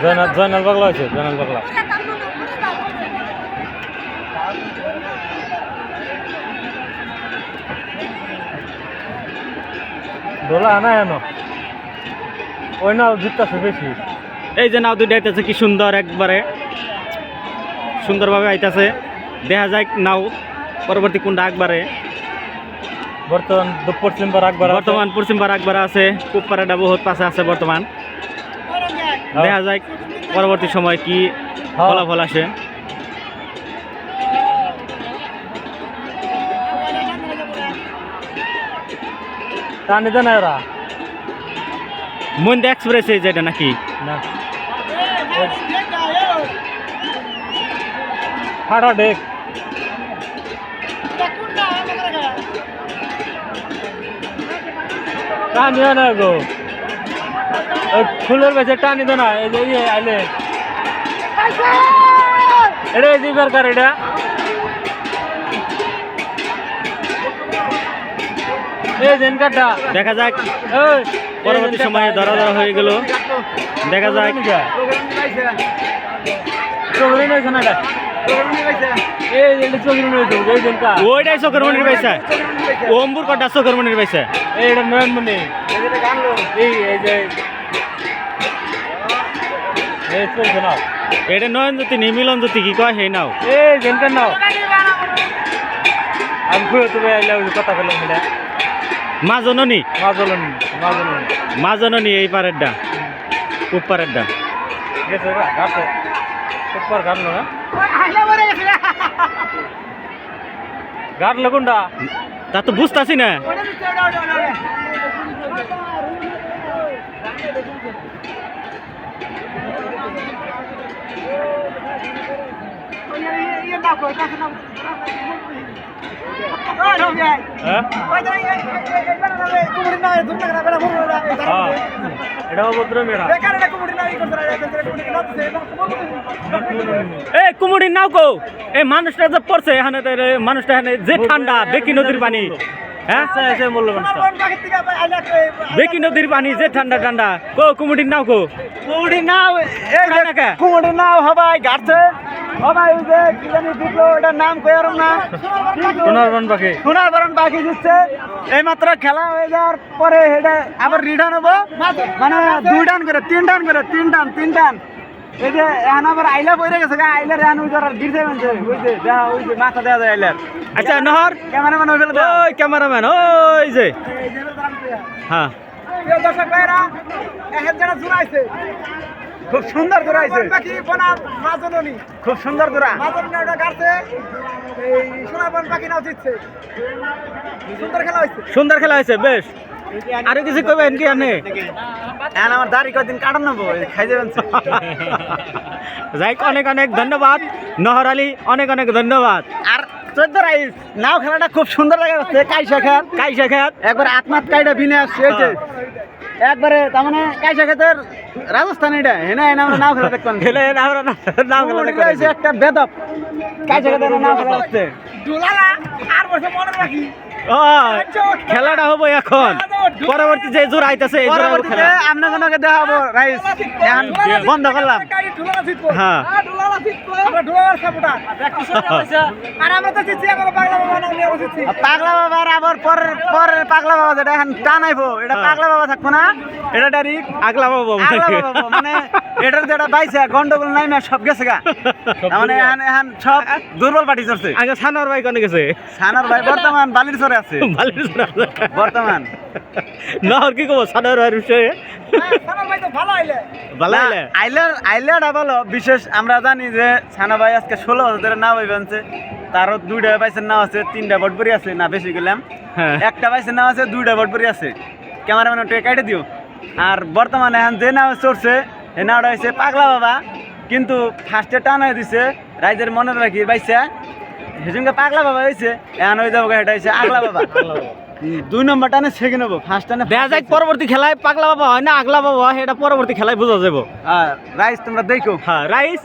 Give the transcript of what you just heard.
জয়নাল পাগলা হয়েছে জয়নাল পাগলা দোলা আনা এনো ওই নাও জিততেছে বেশি। এই যে নাও দুইটা আইতেছে কি সুন্দর একবারে সুন্দরভাবে আইতেছে দেখা যায় নাও পরবর্তী কোনটা একবারে বর্তমান পশ্চিম পার আকবর বর্তমান পশ্চিম পার একবারে আছে পূব পাড়াটা বহুত পাশে আছে বর্তমান দেখা যায় পরবর্তী সময় কি ফলাফল আসে। টানি দেয় না ওরা মন্দা এক্সপ্রেস যেটা নাকি না ফাটা ডেক টানিও না গো ওই ফুলের বেছে টানি দে না এই যে ইয়ে আইলে এটা এই দিবার কার এটা এই দিন কাটা দেখা যাক পরবর্তী সময়ে ধরা হয়ে গেল দেখা যাক চোখরি নইছে না এটা এই যে চোখরি নইছে এই দিন কা ওইটাই চক্রমণির পয়সা ওমপুর কটা চক্রমণির পয়সা এইটা নয়নমণি এই এই যে এই চলছে না এটা নয়ন জ্যোতি নিমিলন জ্যোতি কি কয় সেই নাও এই দিনকার নাও আমি ঘুরে তুমি আইলে কথা বললাম মিলা মা জননী মাজলনি মাজলনি মা জননী এই পারেরটা পূব পারেরটা গেছে ঘাটে উপর ঘাটলো না ঘাটলো কোনটা তা তো বুঝতেছি না এটা ভদ্র মেয়েরা এ কুমুড়ির নাও কো এই মানুষটা যে পড়ছে এখানে মানুষটা এখানে যে ঠান্ডা বেকি নদীর পানি হ্যাঁ বেকি নদীর পানি যে ঠান্ডা ঠান্ডা কো কুমুড়ির নাও কো কুমুড়ি নাও কুমুড়ি নাও হবাই ঘাটছে হবাই ওই যে কি জানি দিল ওটার নাম কই আর না সোনারবন পাখি সোনারবন পাখি দিচ্ছে এই মাত্র খেলা হয়ে যাওয়ার পরে এটা আবার রিটার্ন হবো মানে 2 টান করে 3 টান করে 3 টান এই যে এখন আবার আইলা বইরে গেছে আইলার এখন ওই যারা গিরছে মানছে ওই যে দেখা ওই যে মাথা দেওয়া যায় আইলার আচ্ছা নহর ক্যামেরাম্যান হয়ে গেল ওই ক্যামেরাম্যান ওই যে হ্যাঁ দর্শক ভাইরা এক জনা জুড়াইছে খুব সুন্দর জোড়াইছে পাখি বনাম মাজননি খুব সুন্দর জোড়া মাজননি ওটা গাড়ছে এই সোনাবন পাখি নাও জিতছে সুন্দর খেলা হইছে সুন্দর খেলা হয়েছে বেশ আরো কিছু কইবেন কি আপনি এখন আমার দাড়ি কয়দিন কাটান নেবো খাই যাবেন যাই অনেক অনেক ধন্যবাদ নহর আলী অনেক অনেক ধন্যবাদ আর 14 রাইস নাও খেলাটা খুব সুন্দর লাগে হচ্ছে কাইসা খেত একবার আত্মাত কাইটা বিনে আসছে এই যে একবারে তার মানে কাইসা খেতের রাজস্থান এটা হেনা হেনা আমরা নাও খেলা দেখতাম খেলে আমরা নাও খেলা হইছে একটা বেদব কাইসা খেতের নাও খেলা হচ্ছে দুলালা আর বছর মনে রাখি খেলাটা হবো এখন পরবর্তী যে জোর আইতাছে এই জোর খেলা আপনাকে দেখাবো রাইস এখন বন্ধ করলাম হ্যাঁ পাগলা বাবার আবার পরের পাগলা বাবা যেটা এখন টানাইবো এটা পাগলা বাবা থাকবো না এটা ডাইরেক্ট আগলা বাবা মানে এটার যেটা বাইছে গন্ডগোল নাই সব গেছে গা মানে এখন সব দুর্বল পার্টি চলছে আগে সানোর ভাই কোনে গেছে সানোর ভাই বর্তমান বালির চরে আছে বর্তমান নহর কি কব সানোর ভাইয়ের বিষয়ে আইলেটা ভালো বিশেষ আমরা জানি যে সানা ভাই আজকে 16 বছর ধরে নাও বানছে তারও 2টা বাইসের নাও আছে 3টা বটবরি আছে না বেশি গেলাম একটা বাইসের নাও আছে 2টা বটবরি আছে ক্যামেরাম্যান ওটা কেটে দিও আর বর্তমানে এখন যে নাও চড়ছে এই নাওটা হয়েছে পাগলা বাবা কিন্তু ফার্স্টে টান হয়ে দিছে রাইজের মনে রাখি বাইসা সেজন্য পাগলা বাবা হয়েছে এখন হয়ে যাবো এটা হয়েছে আগলা বাবা 2 নম্বর টানে সেকেন্ড হবো ফার্স্ট টানে দেখা যায় পরবর্তী খেলায় পাগলা বাবা হয় না আগলা বাবা হয় এটা পরবর্তী খেলায় বোঝা যাবো রাইস তোমরা দেখো হ্যাঁ রাইস